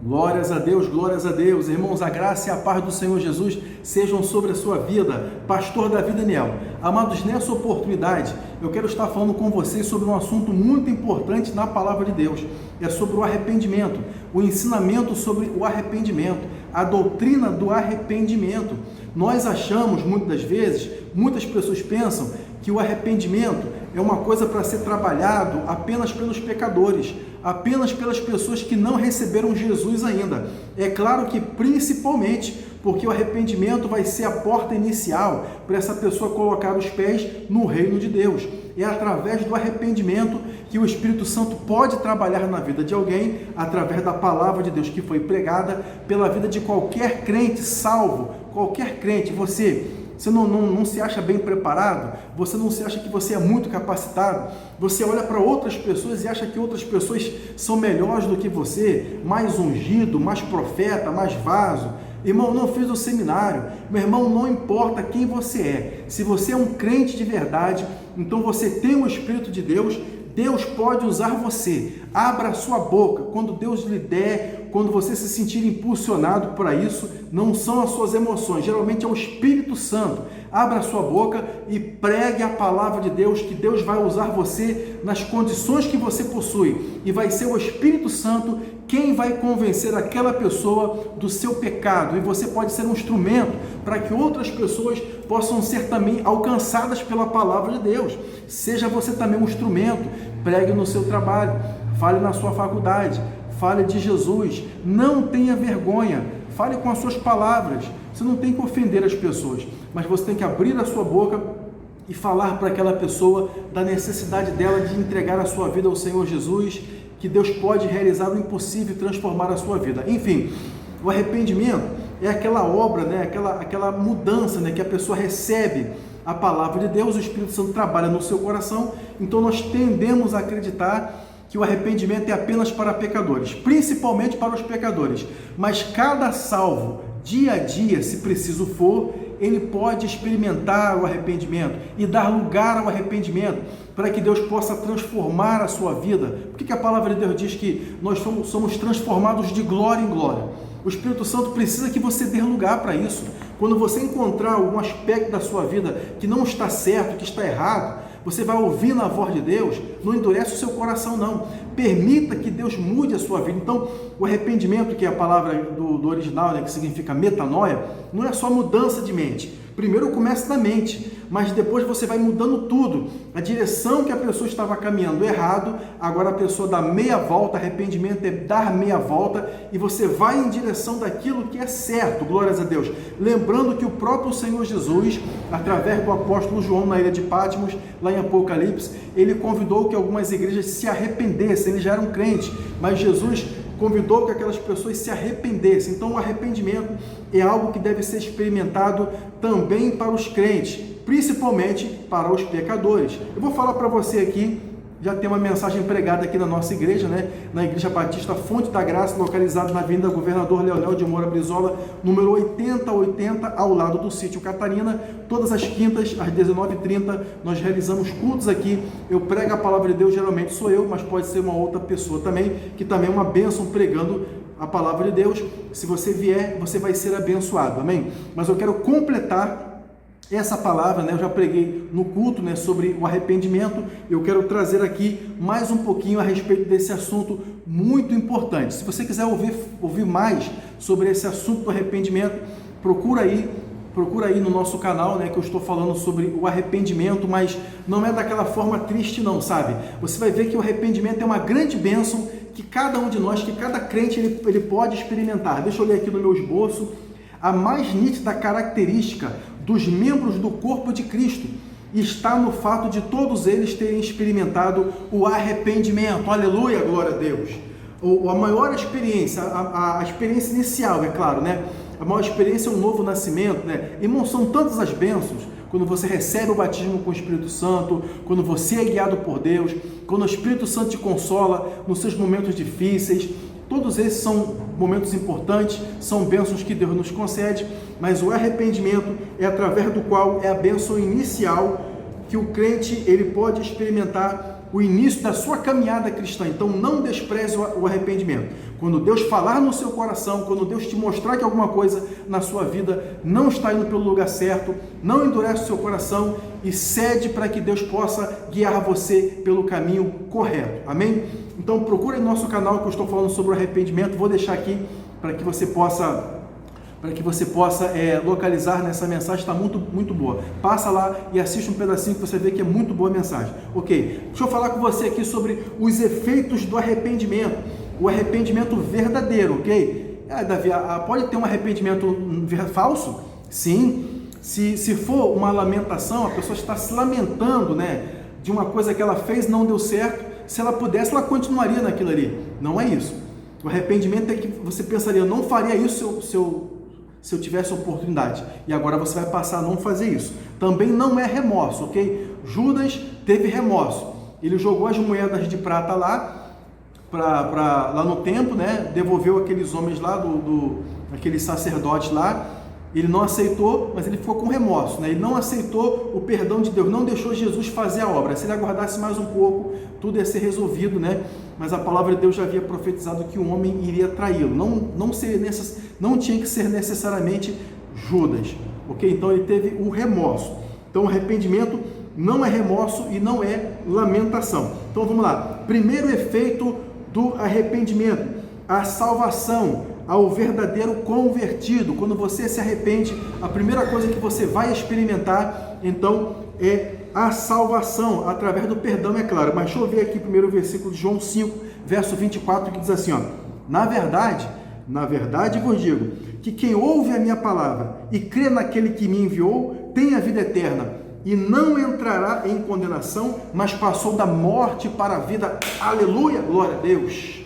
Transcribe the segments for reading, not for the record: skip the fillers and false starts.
Glórias a Deus, irmãos, a graça e a paz do Senhor Jesus sejam sobre a sua vida. Pastor Davi Daniel. Amados, nessa oportunidade, eu quero estar falando com vocês sobre um assunto muito importante na palavra de Deus. É sobre o arrependimento, o ensinamento sobre o arrependimento, a doutrina do arrependimento. Nós achamos, muitas vezes, muitas pessoas pensam que o arrependimento é uma coisa para ser trabalhado apenas pelos pecadores, apenas pelas pessoas que não receberam Jesus ainda. É claro que principalmente porque o arrependimento vai ser a porta inicial para essa pessoa colocar os pés no reino de Deus. É através do arrependimento que o Espírito Santo pode trabalhar na vida de alguém, através da palavra de Deus que foi pregada, pela vida de qualquer crente salvo, qualquer crente. Você não se acha bem preparado? Você não se acha que você é muito capacitado? Você olha para outras pessoas e acha que outras pessoas são melhores do que você, mais ungido, mais profeta, mais vaso. Irmão, não fez o seminário. Meu irmão, não importa quem você é. Se você é um crente de verdade, então você tem o Espírito de Deus, Deus pode usar você. Abra a sua boca. Quando Deus lhe der, quando você se sentir impulsionado para isso, não são as suas emoções, geralmente é o Espírito Santo. Abra a sua boca e pregue a palavra de Deus, que Deus vai usar você nas condições que você possui. E vai ser o Espírito Santo quem vai convencer aquela pessoa do seu pecado. E você pode ser um instrumento para que outras pessoas possam ser também alcançadas pela palavra de Deus. Seja você também um instrumento. Pregue no seu trabalho, fale na sua faculdade, fale de Jesus, não tenha vergonha, fale com as suas palavras. Você não tem que ofender as pessoas, mas você tem que abrir a sua boca e falar para aquela pessoa da necessidade dela de entregar a sua vida ao Senhor Jesus, que Deus pode realizar o impossível e transformar a sua vida. Enfim, o arrependimento é aquela obra, aquela mudança, que a pessoa recebe a palavra de Deus, o Espírito Santo trabalha no seu coração. Então nós tendemos a acreditar que o arrependimento é apenas para pecadores, principalmente para os pecadores, mas cada salvo, dia a dia, se preciso for, ele pode experimentar o arrependimento e dar lugar ao arrependimento, para que Deus possa transformar a sua vida. Por que a palavra de Deus diz que nós somos transformados de glória em glória? O Espírito Santo precisa que você dê lugar para isso. Quando você encontrar algum aspecto da sua vida que não está certo, que está errado, você vai ouvir na voz de Deus, não endurece o seu coração não. Permita que Deus mude a sua vida. Então, o arrependimento, que é a palavra do original, que significa metanoia, não é só mudança de mente. Primeiro começa na mente, mas depois você vai mudando tudo. A direção que a pessoa estava caminhando errado, agora a pessoa dá meia volta. Arrependimento é dar meia volta e você vai em direção daquilo que é certo. Glórias a Deus. Lembrando que o próprio Senhor Jesus, através do apóstolo João na ilha de Patmos, lá em Apocalipse, ele convidou que algumas igrejas se arrependessem. Eles já eram crentes, mas Jesus convidou que aquelas pessoas se arrependessem. Então o arrependimento é algo que deve ser experimentado também para os crentes, principalmente para os pecadores. Eu vou falar para você aqui, já tem uma mensagem pregada aqui na nossa igreja, na Igreja Batista Fonte da Graça, localizada na Avenida Governador Leonel de Moura Brizola, número 8080, ao lado do Sítio Catarina. Todas as quintas, às 19h30, nós realizamos cultos aqui. Eu prego a palavra de Deus, geralmente sou eu, mas pode ser uma outra pessoa também, que também é uma bênção pregando a palavra de Deus. Se você vier, você vai ser abençoado, amém? Mas eu quero completar essa palavra, eu já preguei no culto, sobre o arrependimento. Eu quero trazer aqui mais um pouquinho a respeito desse assunto muito importante. Se você quiser ouvir mais sobre esse assunto do arrependimento, procura aí no nosso canal, que eu estou falando sobre o arrependimento, mas não é daquela forma triste não, sabe? Você vai ver que o arrependimento é uma grande bênção que cada um de nós, que cada crente ele pode experimentar. Deixa eu ler aqui no meu esboço. A mais nítida característica dos membros do corpo de Cristo está no fato de todos eles terem experimentado o arrependimento. Aleluia, glória a Deus. A maior experiência, a experiência inicial, é claro, a maior experiência é o novo nascimento, Irmão, são tantas as bênçãos. Quando você recebe o batismo com o Espírito Santo, quando você é guiado por Deus, quando o Espírito Santo te consola nos seus momentos difíceis. Todos esses são momentos importantes, são bênçãos que Deus nos concede, mas o arrependimento é através do qual é a bênção inicial que o crente ele pode experimentar o início da sua caminhada cristã. Então não despreze o arrependimento. Quando Deus falar no seu coração, quando Deus te mostrar que alguma coisa na sua vida não está indo pelo lugar certo, não endurece o seu coração e cede para que Deus possa guiar você pelo caminho correto. Amém? Então procure no nosso canal que eu estou falando sobre o arrependimento. Vou deixar aqui para que você possa localizar nessa mensagem, está muito boa. Passa lá e assiste um pedacinho que você vê que é muito boa a mensagem. Ok, deixa eu falar com você aqui sobre os efeitos do arrependimento, o arrependimento verdadeiro, ok? Davi, pode ter um arrependimento falso? Sim, se for uma lamentação, a pessoa está se lamentando, né, de uma coisa que ela fez, não deu certo. Se ela pudesse, ela continuaria naquilo ali. Não é isso. O arrependimento é que você pensaria, eu não faria isso se eu tivesse oportunidade, e agora você vai passar a não fazer isso. Também não é remorso, ok? Judas teve remorso, ele jogou as moedas de prata lá, lá no templo, né? Devolveu aqueles homens lá, aqueles sacerdotes lá. Ele não aceitou, mas ele ficou com remorso, né? Ele não aceitou o perdão de Deus, não deixou Jesus fazer a obra. Se ele aguardasse mais um pouco, tudo ia ser resolvido, né? Mas a palavra de Deus já havia profetizado que o homem iria traí-lo. Não tinha que ser necessariamente Judas, ok? Então ele teve o remorso. Então o arrependimento não é remorso e não é lamentação. Então vamos lá. Primeiro efeito do arrependimento: a salvação ao verdadeiro convertido. Quando você se arrepende, a primeira coisa que você vai experimentar, então, é a salvação, através do perdão, é claro. Mas deixa eu ver aqui primeiro o versículo de João 5, verso 24, que diz assim, ó: na verdade vos digo, que quem ouve a minha palavra e crê naquele que me enviou, tem a vida eterna, e não entrará em condenação, mas passou da morte para a vida. Aleluia, glória a Deus.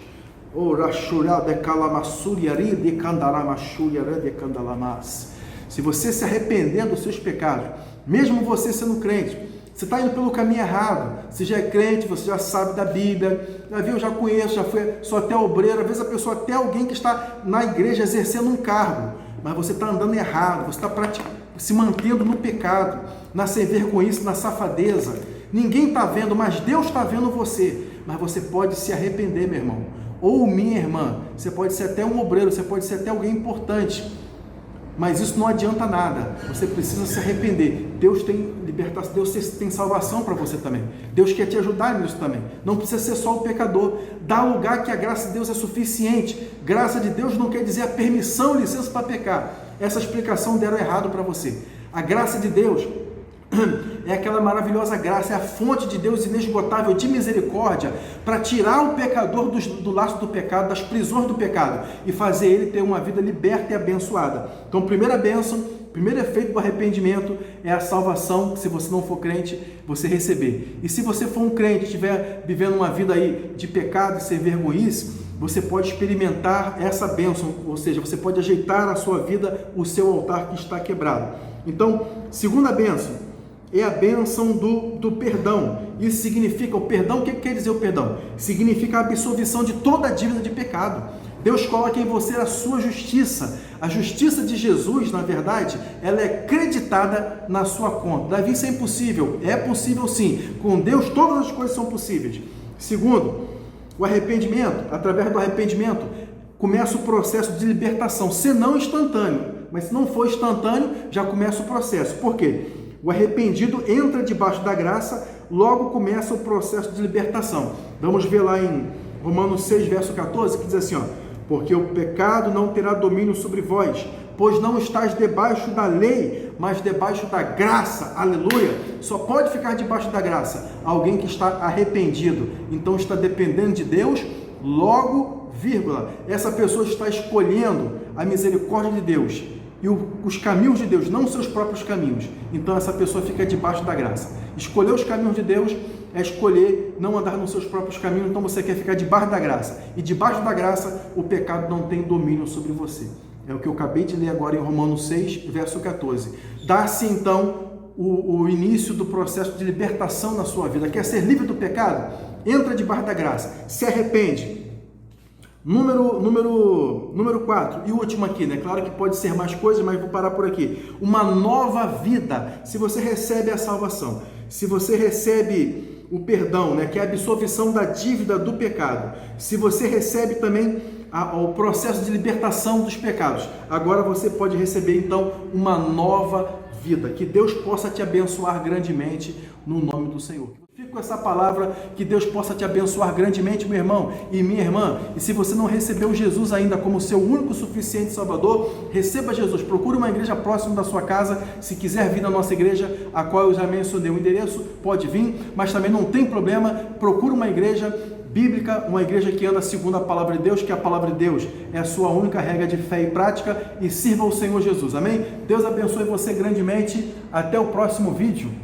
Se você se arrepender dos seus pecados, mesmo você sendo crente, você está indo pelo caminho errado. Você já é crente, você já sabe da Bíblia, eu já conheço, sou até obreiro. Às vezes a pessoa, até alguém que está na igreja exercendo um cargo, mas você está andando errado, você está se mantendo no pecado, na sem vergonhice, na safadeza. Ninguém está vendo, mas Deus está vendo você. Mas você pode se arrepender, meu irmão. Ou minha irmã, você pode ser até um obreiro, você pode ser até alguém importante, mas isso não adianta nada. Você precisa se arrepender. Deus tem libertação, Deus tem salvação para você também. Deus quer te ajudar nisso também. Não precisa ser só o pecador. Dá lugar que a graça de Deus é suficiente. Graça de Deus não quer dizer a permissão, licença para pecar. Essa explicação deram errado para você. A graça de Deus é aquela maravilhosa graça, é a fonte de Deus inesgotável de misericórdia para tirar o pecador do laço do pecado, das prisões do pecado, e fazer ele ter uma vida liberta e abençoada. Então, primeira bênção, primeiro efeito do arrependimento é a salvação, se você não for crente, você receber. E se você for um crente, estiver vivendo uma vida aí de pecado e sem vergonhice, você pode experimentar essa bênção, ou seja, você pode ajeitar a sua vida, o seu altar que está quebrado. Então, segunda bênção é a bênção do perdão. Isso significa, o perdão, o que quer dizer o perdão? Significa a absolvição de toda a dívida de pecado. Deus coloca em você a sua justiça. A justiça de Jesus, na verdade, ela é creditada na sua conta. Davi, isso é impossível. É possível sim. Com Deus todas as coisas são possíveis. Segundo, o arrependimento, através do arrependimento, começa o processo de libertação, se não instantâneo. Mas se não for instantâneo, já começa o processo. Por quê? O arrependido entra debaixo da graça, logo começa o processo de libertação. Vamos ver lá em Romanos 6, verso 14, que diz assim, ó: porque o pecado não terá domínio sobre vós, pois não estás debaixo da lei, mas debaixo da graça. Aleluia! Só pode ficar debaixo da graça alguém que está arrependido, então está dependendo de Deus, logo, vírgula, essa pessoa está escolhendo a misericórdia de Deus e os caminhos de Deus, não os seus próprios caminhos. Então essa pessoa fica debaixo da graça. Escolher os caminhos de Deus é escolher não andar nos seus próprios caminhos, então você quer ficar debaixo da graça. E debaixo da graça, o pecado não tem domínio sobre você. É o que eu acabei de ler agora em Romanos 6, verso 14. Dá-se então o início do processo de libertação na sua vida. Quer ser livre do pecado? Entra debaixo da graça, se arrepende. Número 4, e o último aqui, né? Claro que pode ser mais coisas, mas vou parar por aqui. Uma nova vida. Se você recebe a salvação, se você recebe o perdão, né, que é a absolvição da dívida do pecado, se você recebe também o processo de libertação dos pecados, agora você pode receber então uma nova vida. Que Deus possa te abençoar grandemente no nome do Senhor. Fico com essa palavra, que Deus possa te abençoar grandemente, meu irmão e minha irmã. E se você não recebeu Jesus ainda como seu único suficiente Salvador, receba Jesus. Procure uma igreja próxima da sua casa. Se quiser vir na nossa igreja, a qual eu já mencionei o endereço, pode vir, mas também não tem problema. Procure uma igreja bíblica, uma igreja que anda segundo a palavra de Deus, que a palavra de Deus é a sua única regra de fé e prática, e sirva ao Senhor Jesus. Amém? Deus abençoe você grandemente. Até o próximo vídeo.